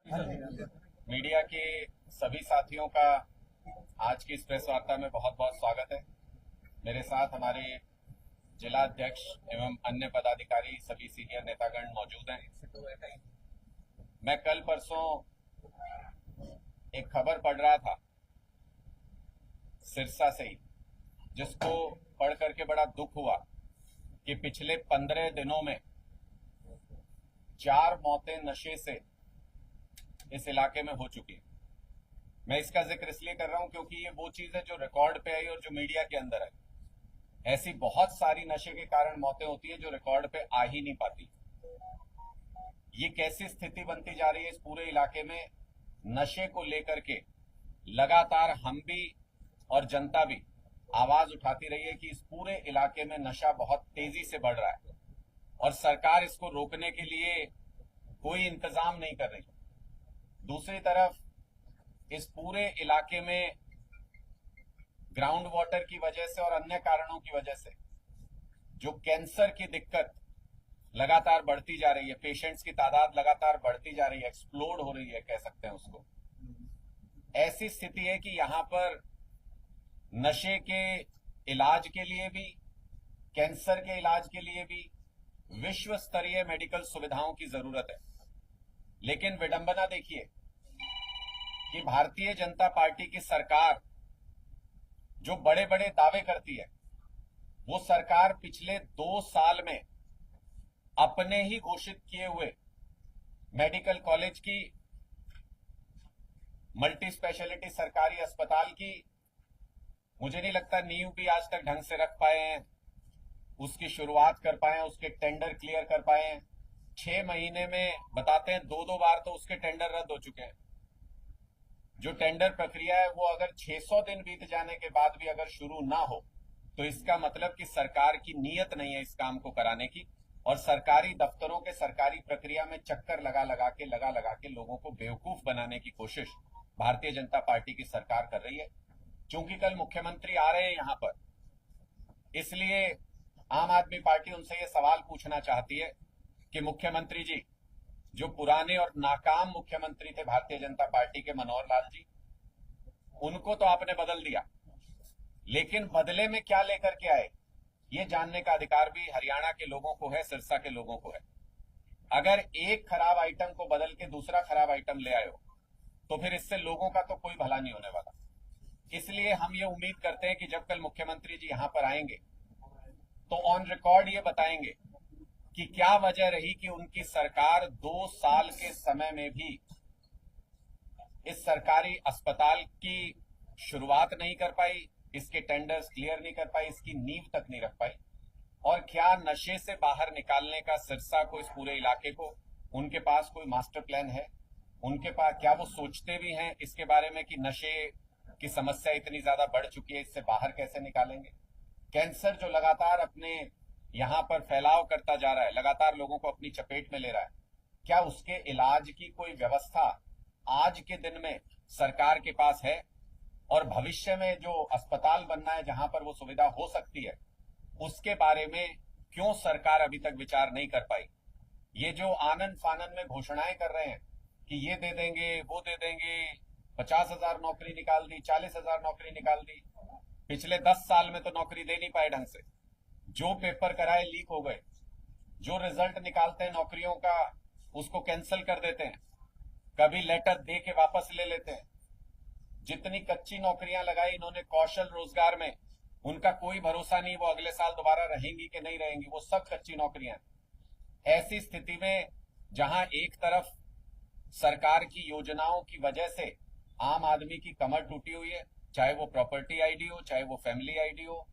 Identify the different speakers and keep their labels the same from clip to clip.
Speaker 1: Media के सभी साथियों का आज की इस प्रेस वार्ता में बहुत बहुत स्वागत है। मेरे साथ हमारे जिला अध्यक्ष एवं अन्य पदाधिकारी सभी सीनियर नेतागण मौजूद हैं। मैं कल परसों एक खबर पढ़ रहा था सिरसा से ही, जिसको पढ़ करके बड़ा दुख हुआ कि पिछले 15 दिनों में 4 मौतें नशे से इस इलाके में हो चुकी है। मैं इसका जिक्र इसलिए कर रहा हूं क्योंकि ये वो चीज है जो रिकॉर्ड पे आई और जो मीडिया के अंदर है। ऐसी बहुत सारी नशे के कारण मौतें होती है जो रिकॉर्ड पे आ ही नहीं पाती। ये कैसी स्थिति बनती जा रही है इस पूरे इलाके में। नशे को लेकर के लगातार हम भी और जनता भी आवाज उठाती रही है कि इस पूरे इलाके में नशा बहुत तेजी से बढ़ रहा है और सरकार इसको रोकने के लिए कोई इंतजाम नहीं कर रही। दूसरी तरफ इस पूरे इलाके में ग्राउंड वाटर की वजह से और अन्य कारणों की वजह से जो कैंसर की दिक्कत लगातार बढ़ती जा रही है, पेशेंट्स की तादाद लगातार बढ़ती जा रही है, एक्सप्लोड हो रही है कह सकते हैं उसको। ऐसी स्थिति है कि यहां पर नशे के इलाज के लिए भी, कैंसर के इलाज के लिए भी विश्व स्तरीय मेडिकल सुविधाओं की जरूरत है। लेकिन विडंबना देखिए कि भारतीय जनता पार्टी की सरकार जो बड़े बड़े दावे करती है, वो सरकार पिछले 2 साल में अपने ही घोषित किए हुए मेडिकल कॉलेज की, मल्टी स्पेशलिटी सरकारी अस्पताल की, मुझे नहीं लगता नींव भी आज तक ढंग से रख पाए हैं, उसकी शुरुआत कर पाए हैं, उसके टेंडर क्लियर कर पाए हैं। 6 महीने में बताते हैं 2-2 बार तो उसके टेंडर रद्द हो चुके हैं। जो टेंडर प्रक्रिया है वो अगर 600 दिन बीत जाने के बाद भी अगर शुरू ना हो तो इसका मतलब कि सरकार की नीयत नहीं है इस काम को कराने की, और सरकारी दफ्तरों के सरकारी प्रक्रिया में चक्कर लगा लगा के लोगों को बेवकूफ बनाने की कोशिश भारतीय जनता पार्टी की सरकार कर रही है। चूंकि कल मुख्यमंत्री आ रहे हैं यहां पर, इसलिए आम आदमी पार्टी उनसे ये सवाल पूछना चाहती है कि मुख्यमंत्री जी, जो पुराने और नाकाम मुख्यमंत्री थे भारतीय जनता पार्टी के, मनोहर लाल जी, उनको तो आपने बदल दिया, लेकिन बदले में क्या लेकर के आए ये जानने का अधिकार भी हरियाणा के लोगों को है, सिरसा के लोगों को है। अगर एक खराब आइटम को बदल के दूसरा खराब आइटम ले आए हो तो फिर इससे लोगों का तो कोई भला नहीं होने वाला। इसलिए हम ये उम्मीद करते हैं कि जब कल मुख्यमंत्री जी यहां पर आएंगे तो ऑन रिकॉर्ड ये बताएंगे कि क्या वजह रही कि उनकी सरकार 2 साल के समय में भी इस सरकारी अस्पताल की शुरुआत नहीं कर पाई, इसके टेंडर्स क्लियर नहीं कर पाई, इसकी नींव तक नहीं रख पाई। और क्या नशे से बाहर निकालने का सिरसा को, इस पूरे इलाके को, उनके पास कोई मास्टर प्लान है? उनके पास क्या वो सोचते भी हैं इसके बारे में कि नशे की समस्या इतनी ज्यादा बढ़ चुकी है, इससे बाहर कैसे निकालेंगे? कैंसर जो लगातार अपने यहां पर फैलाव करता जा रहा है, लगातार लोगों को अपनी चपेट में ले रहा है, क्या उसके इलाज की कोई व्यवस्था आज के दिन में सरकार के पास है? और भविष्य में जो अस्पताल बनना है जहां पर वो सुविधा हो सकती है, उसके बारे में क्यों सरकार अभी तक विचार नहीं कर पाई? ये जो आनंद फानन में घोषणाएं कर रहे हैं कि ये दे देंगे, वो दे देंगे, 50,000 नौकरी निकाल दी, 40,000 नौकरी निकाल दी, पिछले 10 साल में तो नौकरी दे नहीं पाए ढंग से। जो पेपर कराए लीक हो गए, जो रिजल्ट निकालते हैं नौकरियों का उसको कैंसिल कर देते हैं, कभी लेटर दे के वापस ले लेते हैं। जितनी कच्ची नौकरियां लगाई इन्होंने कौशल रोजगार में, उनका कोई भरोसा नहीं वो अगले साल दोबारा रहेंगी कि नहीं रहेंगी, वो सब कच्ची नौकरियां। ऐसी स्थिति में जहां एक तरफ सरकार की योजनाओं की वजह से आम आदमी की कमर टूटी हुई है, चाहे वो प्रॉपर्टी आईडी हो, चाहे वो फैमिली आईडी हो,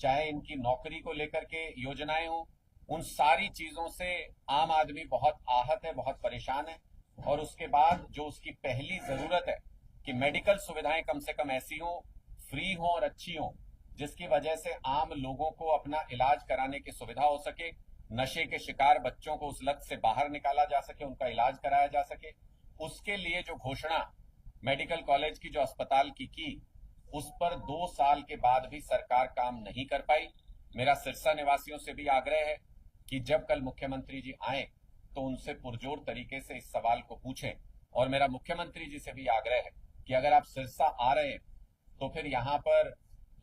Speaker 1: चाहे इनकी नौकरी को लेकर के योजनाएं हो, उन सारी चीजों से आम आदमी बहुत आहत है, बहुत परेशान है। और उसके बाद जो उसकी पहली जरूरत है कि मेडिकल सुविधाएं कम से कम ऐसी हो, फ्री हो और अच्छी हो, जिसकी वजह से आम लोगों को अपना इलाज कराने की सुविधा हो सके, नशे के शिकार बच्चों को उस लत से बाहर निकाला जा सके, उनका इलाज कराया जा सके। उसके लिए जो घोषणा मेडिकल कॉलेज की, जो अस्पताल की, उस पर 2 साल के बाद भी सरकार काम नहीं कर पाई। मेरा सिरसा निवासियों से भी आग्रह है कि जब कल मुख्यमंत्री जी आए तो उनसे पुरजोर तरीके से इस सवाल को पूछें और मेरा मुख्यमंत्री जी से भी आग्रह है कि अगर आप सिरसा आ रहे हैं तो फिर यहाँ पर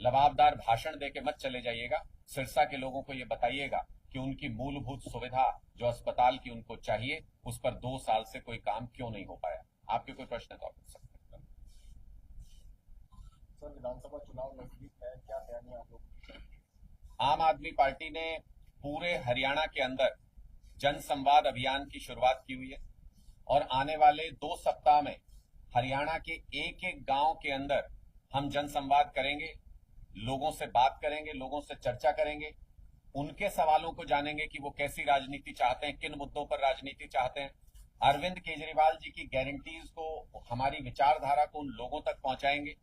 Speaker 1: लबाबदार भाषण देके मत चले जाइएगा। सिरसा के लोगों को ये बताइएगा कि उनकी मूलभूत सुविधा जो अस्पताल की उनको चाहिए, उस पर 2 साल से कोई काम क्यों नहीं हो पाया। आपके कोई प्रश्न तो आप पूछ सकते हैं।
Speaker 2: सर, विधानसभा चुनाव नजदीक है, क्या तैयारी आप लोग?
Speaker 1: आम आदमी पार्टी ने पूरे हरियाणा के अंदर जन संवाद अभियान की शुरुआत की हुई है और आने वाले 2 सप्ताह में हरियाणा के एक एक गांव के अंदर हम जन संवाद करेंगे, लोगों से बात करेंगे, लोगों से चर्चा करेंगे, उनके सवालों को जानेंगे कि वो कैसी राजनीति चाहते हैं, किन मुद्दों पर राजनीति चाहते हैं। अरविंद केजरीवाल जी की गारंटीज को, हमारी विचारधारा को उन लोगों तक पहुंचाएंगे।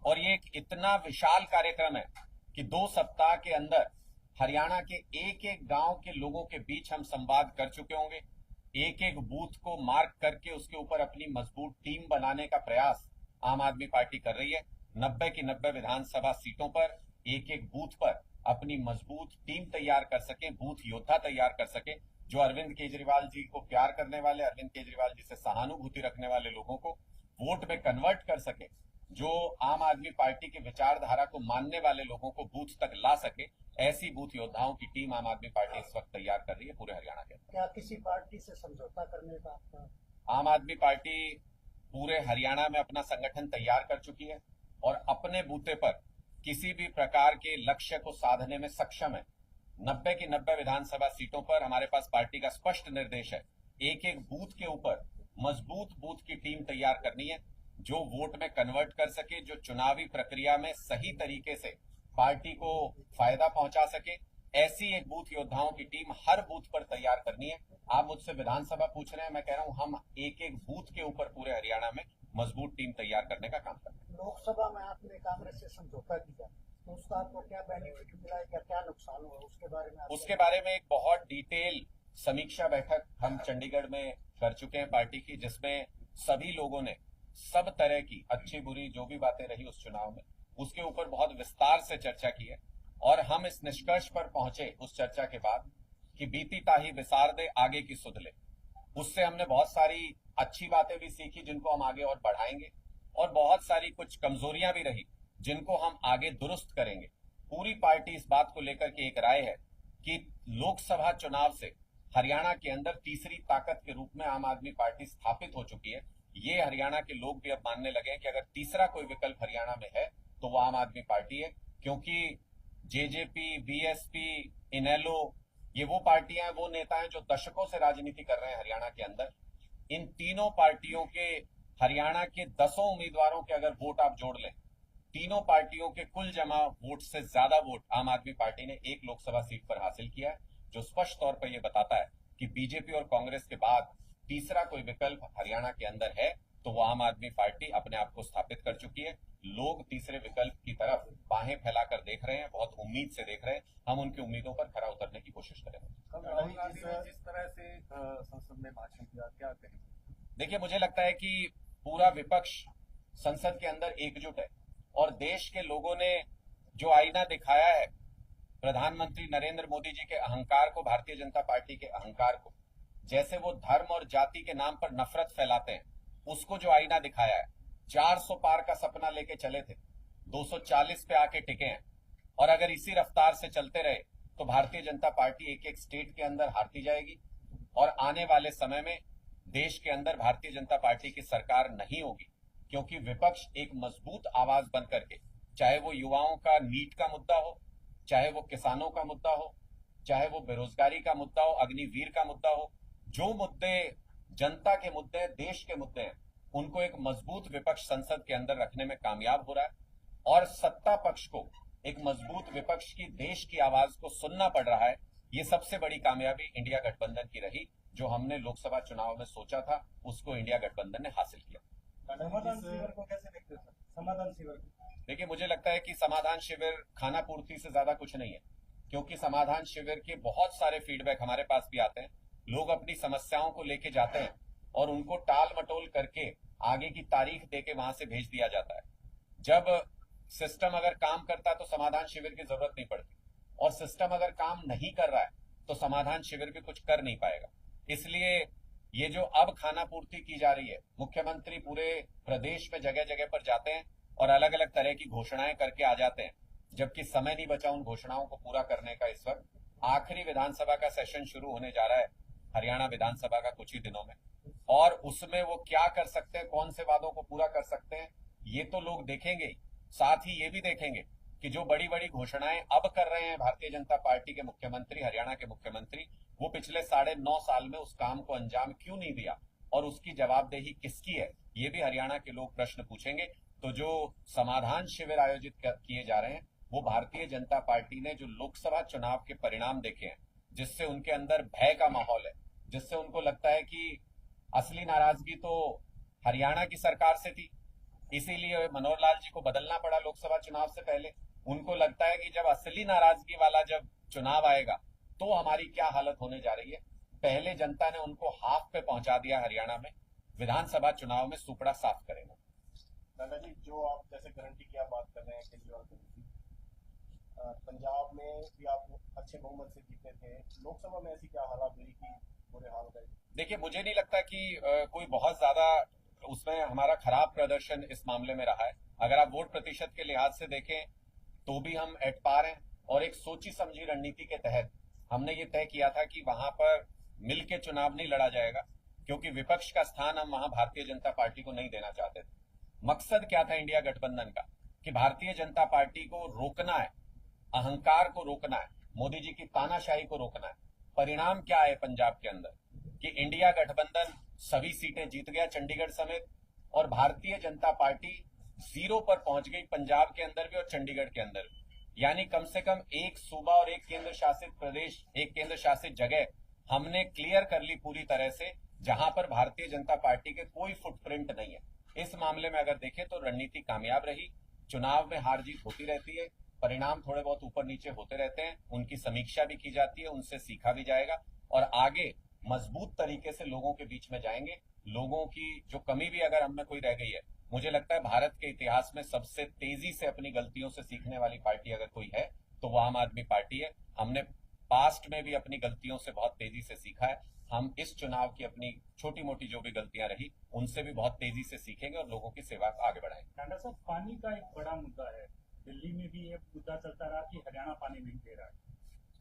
Speaker 1: और ये एक इतना विशाल कार्यक्रम है कि 2 सप्ताह के अंदर हरियाणा के एक एक गांव के लोगों के बीच हम संवाद कर चुके होंगे। एक एक बूथ को मार्क करके उसके ऊपर अपनी मजबूत टीम बनाने का प्रयास आम आदमी पार्टी कर रही है। 90 की 90 विधानसभा सीटों पर एक एक बूथ पर अपनी मजबूत टीम तैयार कर सके, बूथ योद्धा तैयार कर सके, जो अरविंद केजरीवाल जी को प्यार करने वाले, अरविंद केजरीवाल जी से सहानुभूति रखने वाले लोगों को वोट में कन्वर्ट कर सके, जो आम आदमी पार्टी की विचारधारा को मानने वाले लोगों को बूथ तक ला सके। ऐसी बूथ योद्धाओं की टीम आम आदमी पार्टी इस वक्त तैयार कर रही है पूरे हरियाणा के अंदर।
Speaker 2: क्या किसी पार्टी से समझौता करने का आपका?
Speaker 1: आम आदमी पार्टी पूरे हरियाणा में अपना संगठन तैयार कर चुकी है और अपने बूते पर किसी भी प्रकार के लक्ष्य को साधने में सक्षम है। 90 की 90 विधानसभा सीटों पर हमारे पास पार्टी का स्पष्ट निर्देश है, एक एक बूथ के ऊपर मजबूत बूथ की टीम तैयार करनी है, जो वोट में कन्वर्ट कर सके, जो चुनावी प्रक्रिया में सही तरीके से पार्टी को फायदा पहुंचा सके। ऐसी एक बूथ योद्धाओं की टीम हर बूथ पर तैयार करनी है। आप मुझसे विधानसभा पूछ रहे हैं, मैं कह रहा हूं हम एक एक बूथ के ऊपर पूरे हरियाणा में मजबूत टीम तैयार करने का काम कर रहे हैं।
Speaker 2: लोकसभा में आपने कांग्रेस से समझौता किया, तो उसका आपको क्या बेनिफिट मिला है या क्या नुकसान हुआ, उसके बारे में
Speaker 1: एक बहुत डिटेल समीक्षा बैठक हम चंडीगढ़ में कर चुके हैं पार्टी की, जिसमें सभी लोगों ने सब तरह की अच्छी बुरी जो भी बातें रही उस चुनाव में, उसके ऊपर बहुत विस्तार से चर्चा की है। और हम इस निष्कर्ष पर पहुंचे उस चर्चा के बाद कि बीती ताही विसार दे, आगे की सुध ले। उससे हमने बहुत सारी अच्छी बातें भी सीखी जिनको हम आगे और बढ़ाएंगे, और बहुत सारी कुछ कमजोरियां भी रही जिनको हम आगे दुरुस्त करेंगे। पूरी पार्टी इस बात को लेकर के एक राय है कि लोकसभा चुनाव से हरियाणा के अंदर तीसरी ताकत के रूप में आम आदमी पार्टी स्थापित हो चुकी है। ये हरियाणा के लोग भी अब मानने लगे हैं कि अगर तीसरा कोई विकल्प हरियाणा में है तो वो आम आदमी पार्टी है, क्योंकि जेजेपी, बीएसपी, इनेलो, ये वो पार्टियां हैं, वो नेता हैं जो दशकों से राजनीति कर रहे हैं हरियाणा के अंदर। इन तीनों पार्टियों के हरियाणा के 10 उम्मीदवारों के अगर वोट आप जोड़ लें, तीनों पार्टियों के कुल जमा वोट से ज्यादा वोट आम आदमी पार्टी ने एक लोकसभा सीट पर हासिल किया है, जो स्पष्ट तौर पर यह बताता है कि बीजेपी और कांग्रेस के बाद तीसरा कोई विकल्प हरियाणा के अंदर है तो वो आम आदमी पार्टी अपने आप को स्थापित कर चुकी है। लोग तीसरे विकल्प की तरफ बाहें फैलाकर देख रहे हैं, बहुत उम्मीद से देख रहे हैं। हम उनकी उम्मीदों पर खरा उतरने की कोशिश करेंगे।
Speaker 2: राहुल गांधी ने जिस तरह से संसद में भाषण किया, क्या कहेंगे?
Speaker 1: देखिए, मुझे लगता है कि पूरा विपक्ष संसद के अंदर एकजुट है और देश के लोगों ने जो आईना दिखाया है प्रधानमंत्री नरेंद्र मोदी जी के अहंकार को, भारतीय जनता पार्टी के अहंकार को, जैसे वो धर्म और जाति के नाम पर नफरत फैलाते हैं, उसको जो आईना दिखाया है। 400 पार का सपना लेके चले थे, 240 पे आके टिके हैं, और अगर इसी रफ्तार से चलते रहे तो भारतीय जनता पार्टी एक एक स्टेट के अंदर हारती जाएगी और आने वाले समय में देश के अंदर भारतीय जनता पार्टी की सरकार नहीं होगी, क्योंकि विपक्ष एक मजबूत आवाज बन करके, चाहे वो युवाओं का नीट का मुद्दा हो, चाहे वो किसानों का मुद्दा हो, चाहे वो बेरोजगारी का मुद्दा हो, अग्निवीर का मुद्दा हो, जो मुद्दे जनता के मुद्दे, देश के मुद्दे हैं, उनको एक मजबूत विपक्ष संसद के अंदर रखने में कामयाब हो रहा है। और सत्ता पक्ष को एक मजबूत विपक्ष की, देश की आवाज को सुनना पड़ रहा है। ये सबसे बड़ी कामयाबी इंडिया गठबंधन की रही। जो हमने लोकसभा चुनाव में सोचा था उसको इंडिया गठबंधन ने हासिल किया।
Speaker 2: समाधान शिविर को कैसे देखते हैं सर? समाधान शिविर,
Speaker 1: देखिए, मुझे लगता है कि समाधान शिविर खाना पूर्ति से ज्यादा कुछ नहीं है, क्योंकि समाधान शिविर के बहुत सारे फीडबैक हमारे पास भी आते हैं। लोग अपनी समस्याओं को लेके जाते हैं और उनको टाल मटोल करके आगे की तारीख देके वहां से भेज दिया जाता है। जब सिस्टम अगर काम करता तो समाधान शिविर की जरूरत नहीं पड़ती, और सिस्टम अगर काम नहीं कर रहा है तो समाधान शिविर भी कुछ कर नहीं पाएगा। इसलिए ये जो अब खाना पूर्ति की जा रही है, मुख्यमंत्री पूरे प्रदेश में जगह जगह पर जाते हैं और अलग अलग तरह की घोषणाएं करके आ जाते हैं, जबकि समय नहीं बचा उन घोषणाओं को पूरा करने का। इस वक्त आखिरी विधानसभा का सेशन शुरू होने जा रहा है हरियाणा विधानसभा का कुछ ही दिनों में, और उसमें वो क्या कर सकते हैं, कौन से वादों को पूरा कर सकते हैं, ये तो लोग देखेंगे ही। साथ ही ये भी देखेंगे कि जो बड़ी बड़ी घोषणाएं अब कर रहे हैं भारतीय जनता पार्टी के मुख्यमंत्री, हरियाणा के मुख्यमंत्री, वो पिछले 9.5 साल में उस काम को अंजाम क्यों नहीं दिया और उसकी जवाबदेही किसकी है, ये भी हरियाणा के लोग प्रश्न पूछेंगे। तो जो समाधान शिविर आयोजित किए जा रहे हैं, वो भारतीय जनता पार्टी ने जो लोकसभा चुनाव के परिणाम देखे हैं, जिससे उनके अंदर भय का माहौल है, जिससे उनको लगता है कि असली नाराजगी तो हरियाणा की सरकार से थी, इसीलिए मनोहर लाल जी को बदलना पड़ा लोकसभा चुनाव से पहले। उनको लगता है कि जब असली नाराजगी वाला जब चुनाव आएगा तो हमारी क्या हालत होने जा रही है। पहले जनता ने उनको हाफ पे पहुंचा दिया हरियाणा में, विधानसभा चुनाव में सुपड़ा साफ करेगा।
Speaker 3: दादा जी, जो आप जैसे गारंटी की आप बात कर रहे हैं केजरीवाल की, पंजाब में भी आप अच्छे बहुमत से जीते थे, लोकसभा में ऐसी क्या हालात हुई कि बुरे हाल हो गए?
Speaker 1: देखिए, मुझे नहीं लगता कि कोई बहुत ज्यादा उसमें हमारा खराब प्रदर्शन इस मामले में रहा है। अगर आप वोट प्रतिशत के लिहाज से देखें तो भी हम एट पार हैं, और एक सोची समझी रणनीति के तहत हमने ये तय किया था कि वहां पर मिल के चुनाव नहीं लड़ा जाएगा, क्योंकि विपक्ष का स्थान हम वहां भारतीय जनता पार्टी को नहीं देना चाहते थे। मकसद क्या था इंडिया गठबंधन का, कि भारतीय जनता पार्टी को रोकना है, अहंकार को रोकना है, मोदी जी की तानाशाही को रोकना है। परिणाम क्या है पंजाब के अंदर, कि इंडिया गठबंधन सभी सीटें जीत गया चंडीगढ़ समेत, और भारतीय जनता पार्टी 0 पर पहुंच गई पंजाब के अंदर भी और चंडीगढ़ के अंदर भी। यानी कम से कम एक सूबा और एक केंद्र शासित प्रदेश, एक केंद्र शासित जगह हमने क्लियर कर ली पूरी तरह से, जहां पर भारतीय जनता पार्टी के कोई फुटप्रिंट नहीं है। इस मामले में अगर देखें तो रणनीति कामयाब रही। चुनाव में हार जीत होती रहती है, परिणाम थोड़े बहुत ऊपर नीचे होते रहते हैं, उनकी समीक्षा भी की जाती है, उनसे सीखा भी जाएगा और आगे मजबूत तरीके से लोगों के बीच में जाएंगे। लोगों की जो कमी भी अगर हमें कोई रह गई है, मुझे लगता है भारत के इतिहास में सबसे तेजी से अपनी गलतियों से सीखने वाली पार्टी अगर कोई है तो वो आम आदमी पार्टी है। हमने पास्ट में भी अपनी गलतियों से बहुत तेजी से सीखा है। हम इस चुनाव की अपनी छोटी मोटी जो भी गलतियां रही उनसे भी बहुत तेजी से सीखेंगे और लोगों की सेवा आगे बढ़ाएंगे।
Speaker 4: टांडा साहब, पानी का एक बड़ा मुद्दा है, दिल्ली में भी ये मुद्दा चलता रहा कि हरियाणा पानी नहीं दे रहा है।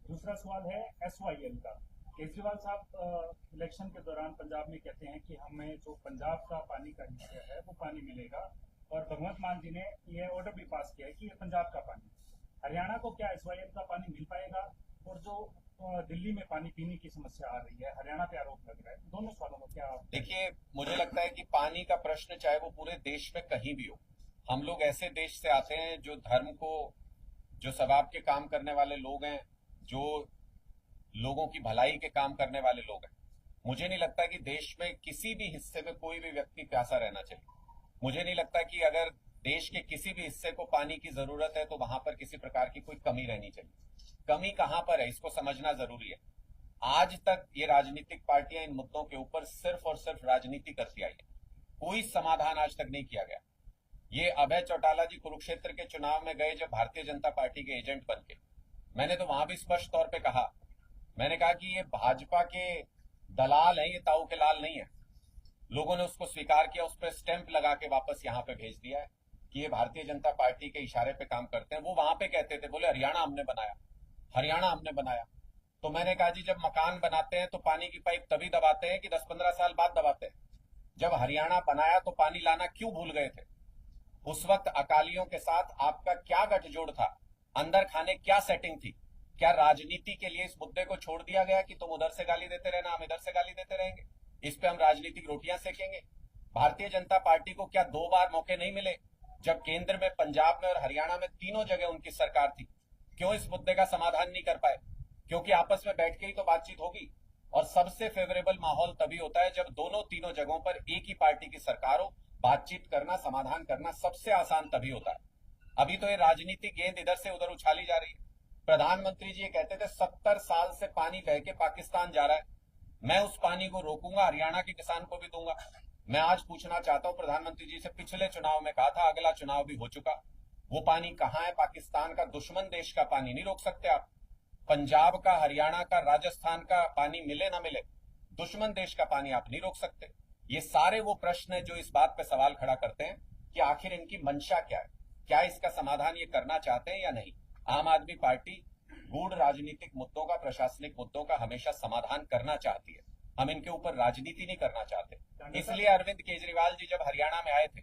Speaker 4: दूसरा सवाल है SYL का। केजरीवाल साहब इलेक्शन के दौरान पंजाब में कहते हैं कि हमें जो पंजाब का पानी का हिस्सा है वो पानी मिलेगा, और भगवंत मान जी ने ये ऑर्डर भी पास किया है कि ये पंजाब का पानी। हरियाणा को क्या SYL का पानी मिल पाएगा? और जो दिल्ली में पानी पीने की समस्या आ रही है, हरियाणा पे आरोप लग रहा है, दोनों सवालों में क्या?
Speaker 1: देखिए, मुझे लगता है कि पानी का प्रश्न चाहे वो पूरे देश में कहीं भी हो, हम लोग ऐसे देश से आते हैं जो धर्म को, जो सवाब के काम करने वाले लोग हैं, जो लोगों की भलाई के काम करने वाले लोग हैं। मुझे नहीं लगता कि देश में किसी भी हिस्से में कोई भी व्यक्ति प्यासा रहना चाहिए। मुझे नहीं लगता कि अगर देश के किसी भी हिस्से को पानी की जरूरत है तो वहां पर किसी प्रकार की कोई कमी रहनी चाहिए। कमी कहां पर है इसको समझना जरूरी है। आज तक ये राजनीतिक पार्टियां इन मुद्दों के ऊपर सिर्फ और सिर्फ राजनीति करती आई है, कोई समाधान आज तक नहीं किया गया। ये अभय चौटाला जी कुरुक्षेत्र के चुनाव में गए जब भारतीय जनता पार्टी के एजेंट बन के, मैंने तो वहां भी स्पष्ट तौर पे कहा, मैंने कहा कि ये भाजपा के दलाल हैं, ये ताऊ के लाल नहीं है। लोगों ने उसको स्वीकार किया, उस पर स्टैंप लगा के वापस यहाँ पे भेज दिया है कि ये भारतीय जनता पार्टी के इशारे पे काम करते हैं। वो वहां पे कहते थे, बोले हरियाणा हमने बनाया, हरियाणा हमने बनाया। तो मैंने कहा जी, जब मकान बनाते हैं तो पानी की पाइप तभी दबाते हैं कि 10-15 साल बाद दबाते हैं। जब हरियाणा बनाया तो पानी लाना क्यों भूल गए थे? उस वक्त अकालियों के साथ आपका क्या गठजोड़ था? अंदर खाने क्या सेटिंग थी? क्या राजनीति के लिए इस मुद्दे को छोड़ दिया गया कि तुम उधर से गाली देते रहना, हम इधर से गाली देते रहेंगे, इस पे हम राजनीतिक रोटियां सेकेंगे? भारतीय जनता पार्टी को क्या 2 बार मौके नहीं मिले जब केंद्र में, पंजाब में और हरियाणा में तीनों जगह उनकी सरकार थी? क्यों इस मुद्दे का समाधान नहीं कर पाए? क्योंकि आपस में बैठ के ही तो बातचीत होगी, और सबसे फेवरेबल माहौल तभी होता है जब दोनों तीनों जगहों पर एक ही पार्टी की सरकार हो। बातचीत करना, समाधान करना सबसे आसान तभी होता है। अभी तो ये राजनीतिक गेंद इधर से उधर उछाली जा रही है। प्रधानमंत्री जी ये कहते थे 70 साल से पानी बह के पाकिस्तान जा रहा है, मैं उस पानी को रोकूंगा, हरियाणा के किसान को भी दूंगा। मैं आज पूछना चाहता हूं प्रधानमंत्री जी से, पिछले चुनाव में कहा था, अगला चुनाव भी हो चुका, वो पानी कहां है? पाकिस्तान का दुश्मन देश का पानी नहीं रोक सकते आप। पंजाब का, हरियाणा का, राजस्थान का पानी मिले ना मिले, दुश्मन देश का पानी आप नहीं रोक सकते। ये सारे वो प्रश्न है जो इस बात पे सवाल खड़ा करते हैं कि आखिर इनकी मंशा क्या है, क्या इसका समाधान ये करना चाहते हैं या नहीं। आम आदमी पार्टी गूढ़ राजनीतिक मुद्दों का, प्रशासनिक मुद्दों का हमेशा समाधान करना चाहती है। हम इनके ऊपर राजनीति नहीं करना चाहते। इसलिए अरविंद केजरीवाल जी जब हरियाणा में आए थे,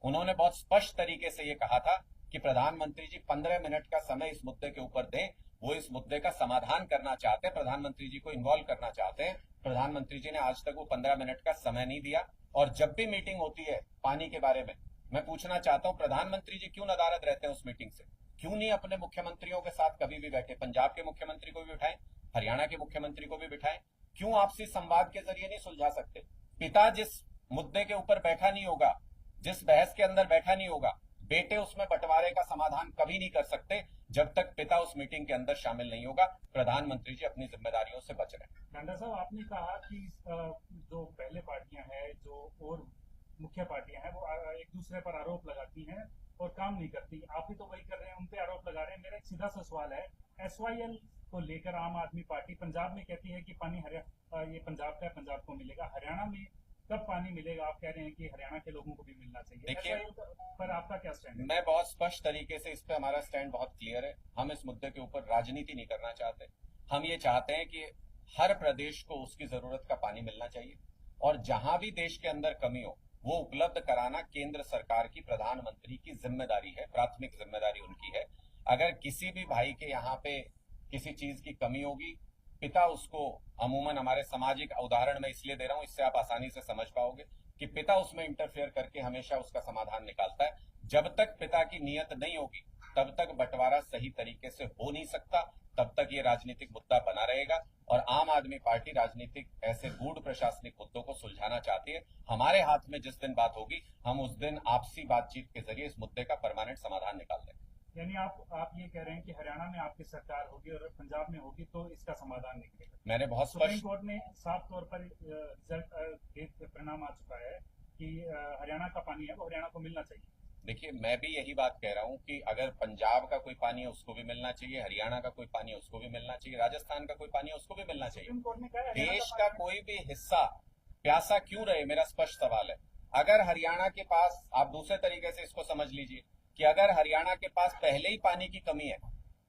Speaker 1: उन्होंने बहुत स्पष्ट तरीके से ये कहा था कि प्रधानमंत्री जी 15 मिनट का समय इस मुद्दे के ऊपर दें। वो इस मुद्दे का समाधान करना चाहते हैं, प्रधानमंत्री जी को इन्वॉल्व करना चाहते हैं। प्रधानमंत्री जी ने आज तक वो 15 मिनट का समय नहीं दिया। और जब भी मीटिंग होती है पानी के बारे में, मैं पूछना चाहता हूं प्रधानमंत्री जी क्यों नदारद रहते हैं उस मीटिंग से? क्यों नहीं अपने मुख्यमंत्रियों के साथ कभी भी बैठे? पंजाब के मुख्यमंत्री को भी बिठाएं, हरियाणा के मुख्यमंत्री को भी बिठाएं। क्यों आपसी संवाद के जरिए नहीं सुलझा सकते? पिता जिस मुद्दे के ऊपर बैठा नहीं होगा, जिस बहस के अंदर बैठा नहीं होगा, बेटे उसमें बंटवारे का समाधान कभी नहीं कर सकते जब तक पिता उस मीटिंग के अंदर शामिल नहीं होगा। प्रधानमंत्री जी अपनी जिम्मेदारियों से बच रहे हैं।
Speaker 4: टांडा साहब, आपने कहा कि जो पहले पार्टियां हैं, जो और मुख्य पार्टियां हैं, वो एक दूसरे पर आरोप लगाती हैं और काम नहीं करती। आप भी तो वही कर रहे हैं, उन पे आरोप लगा रहे हैं। मेरा एक सीधा सा सवाल है, SYL को लेकर आम आदमी पार्टी पंजाब में कहती है कि पानी ये पंजाब का है, पंजाब को मिलेगा। हरियाणा में कब पानी मिलेगा? आप कह रहे हैं कि हरियाणा के लोगों को भी मिलना चाहिए।
Speaker 1: देखिए,
Speaker 4: SYL पर आपका क्या स्टैंड है?
Speaker 1: मैं बहुत स्पष्ट तरीके से इस पे हमारा स्टैंड बहुत क्लियर है। हम इस मुद्दे के ऊपर राजनीति नहीं करना चाहते। हम ये चाहते हैं कि हर प्रदेश को उसकी जरूरत का पानी मिलना चाहिए और जहां भी देश के अंदर कमी हो वो उपलब्ध कराना केंद्र सरकार की, प्रधानमंत्री की जिम्मेदारी है, प्राथमिक जिम्मेदारी उनकी है। अगर किसी भी भाई के यहाँ पे किसी चीज की कमी होगी, पिता उसको, अमूमन हमारे सामाजिक उदाहरण में इसलिए दे रहा हूं, इससे आप आसानी से समझ पाओगे कि पिता उसमें इंटरफेयर करके हमेशा उसका समाधान निकालता है। जब तक पिता की नीयत नहीं होगी तब तक बंटवारा सही तरीके से हो नहीं सकता, तब तक ये राजनीतिक मुद्दा बना रहेगा। और आम आदमी पार्टी राजनीतिक ऐसे गूढ़ प्रशासनिक मुद्दों को सुलझाना चाहती है। हमारे हाथ में जिस दिन बात होगी, हम उस दिन आपसी बातचीत के जरिए इस मुद्दे का परमानेंट समाधान निकाल देंगे।
Speaker 4: यानी आप ये कह रहे हैं कि हरियाणा में आपकी सरकार होगी और पंजाब में होगी तो इसका समाधान निकलेगा।
Speaker 1: मैंने बहुत
Speaker 4: सुप्रीम
Speaker 1: स्पष्ट,
Speaker 4: कोर्ट ने साफ तौर पर रिजल्ट परिणाम आ चुका है कि हरियाणा का पानी है वो हरियाणा को मिलना चाहिए।
Speaker 1: देखिए, मैं भी यही बात कह रहा हूं कि अगर पंजाब का कोई पानी है उसको भी मिलना चाहिए, हरियाणा का कोई पानी है उसको भी मिलना चाहिए, राजस्थान का कोई पानी है उसको भी मिलना चाहिए।
Speaker 4: सुप्रीम कोर्ट ने कहा है हरियाणा
Speaker 1: देश
Speaker 4: का
Speaker 1: का
Speaker 4: पानी-
Speaker 1: कोई भी हिस्सा प्यासा क्यों रहे, मेरा स्पष्ट सवाल है। अगर हरियाणा के पास, आप दूसरे तरीके से इसको समझ लीजिए कि अगर हरियाणा के पास पहले ही पानी की कमी है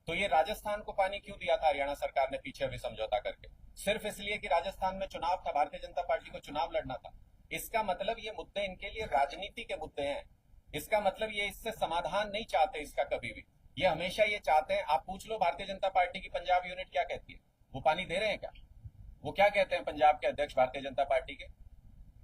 Speaker 1: तो ये राजस्थान को पानी क्यों दिया था हरियाणा सरकार ने पीछे अभी समझौता करके? सिर्फ इसलिए कि राजस्थान में चुनाव था, भारतीय जनता पार्टी को चुनाव लड़ना था। इसका मतलब ये मुद्दे इनके लिए राजनीति के मुद्दे हैं। इसका मतलब ये इससे समाधान नहीं चाहते इसका कभी भी। ये हमेशा ये चाहते हैं, आप पूछ लो भारतीय जनता पार्टी की पंजाब यूनिट क्या कहती है, वो पानी दे रहे हैं क्या? वो क्या कहते हैं पंजाब के अध्यक्ष भारतीय जनता पार्टी के?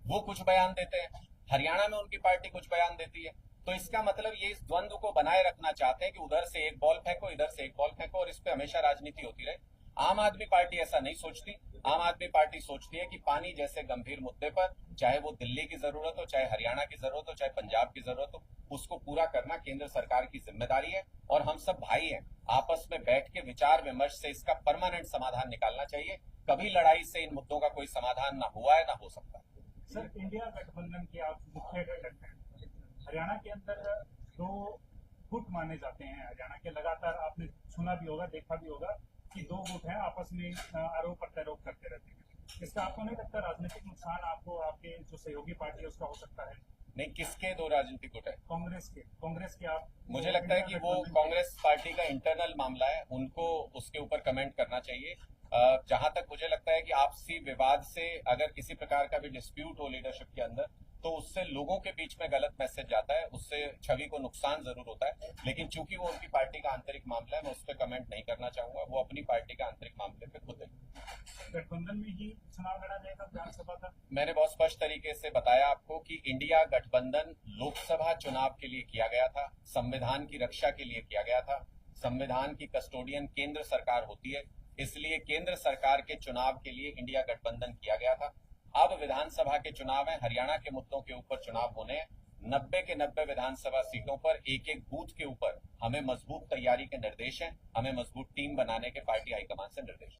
Speaker 1: वो कुछ बयान देते हैं, हरियाणा में उनकी पार्टी कुछ बयान देती है। तो इसका मतलब ये इस द्वंद्व को बनाए रखना चाहते हैं कि उधर से एक बॉल फेंको, इधर से एक बॉल फेंको और इस पे हमेशा राजनीति होती रहे। आम आदमी पार्टी ऐसा नहीं सोचती। आम आदमी पार्टी सोचती है कि पानी जैसे गंभीर मुद्दे पर, चाहे वो दिल्ली की जरूरत हो, चाहे हरियाणा की जरूरत हो, चाहे पंजाब की जरूरत हो, उसको पूरा करना केंद्र सरकार की जिम्मेदारी है। और हम सब भाई हैं, आपस में बैठ के विचार विमर्श से इसका परमानेंट समाधान निकालना चाहिए। कभी लड़ाई से इन मुद्दों का कोई समाधान ना हुआ है ना हो सकता।
Speaker 4: सर, इंडिया गठबंधन के आप मुख्य घटक हैं। हरियाणा के अंदर 2 गुट माने जाते हैं। हरियाणा के लगातार आपने सुना भी होगा, देखा भी होगा कि 2 गुट हैं, आपस में आरोप प्रत्यारोप करते रहते हैं। इसका आपको नहीं लगता राजनीतिक नुकसान आपको आपके जो सहयोगी पार्टी है उसका हो सकता है?
Speaker 1: नहीं, किसके 2 राजनीतिक गुट है?
Speaker 4: कांग्रेस के आप,
Speaker 1: मुझे लगता है कि वो कांग्रेस पार्टी का इंटरनल मामला है, उनको उसके ऊपर कमेंट करना चाहिए। जहां तक मुझे लगता है कि आपसी विवाद से अगर किसी प्रकार का भी डिस्प्यूट हो लीडरशिप के अंदर, तो उससे लोगों के बीच में गलत मैसेज जाता है, उससे छवि को नुकसान जरूर होता है। लेकिन चूंकि वो उनकी पार्टी का आंतरिक मामला है, मैं उस पर कमेंट नहीं करना चाहूंगा। वो अपनी पार्टी का आंतरिक मामले पे खुद है।
Speaker 4: गठबंधन में ही चुनाव लड़ा जाएगा विधानसभा का?
Speaker 1: मैंने बहुत स्पष्ट तरीके से बताया आपको कि इंडिया गठबंधन लोकसभा चुनाव के लिए किया गया था, संविधान की रक्षा के लिए किया गया था। संविधान की कस्टोडियन केंद्र सरकार होती है, इसलिए केंद्र सरकार के चुनाव के लिए इंडिया गठबंधन किया गया था। अब विधानसभा के चुनाव है, हरियाणा के मुद्दों के ऊपर चुनाव होने हैं। 90 के 90 विधानसभा सीटों पर एक बूथ के ऊपर हमें मजबूत तैयारी के निर्देश हैं, हमें मजबूत टीम बनाने के पार्टी हाईकमान से निर्देश।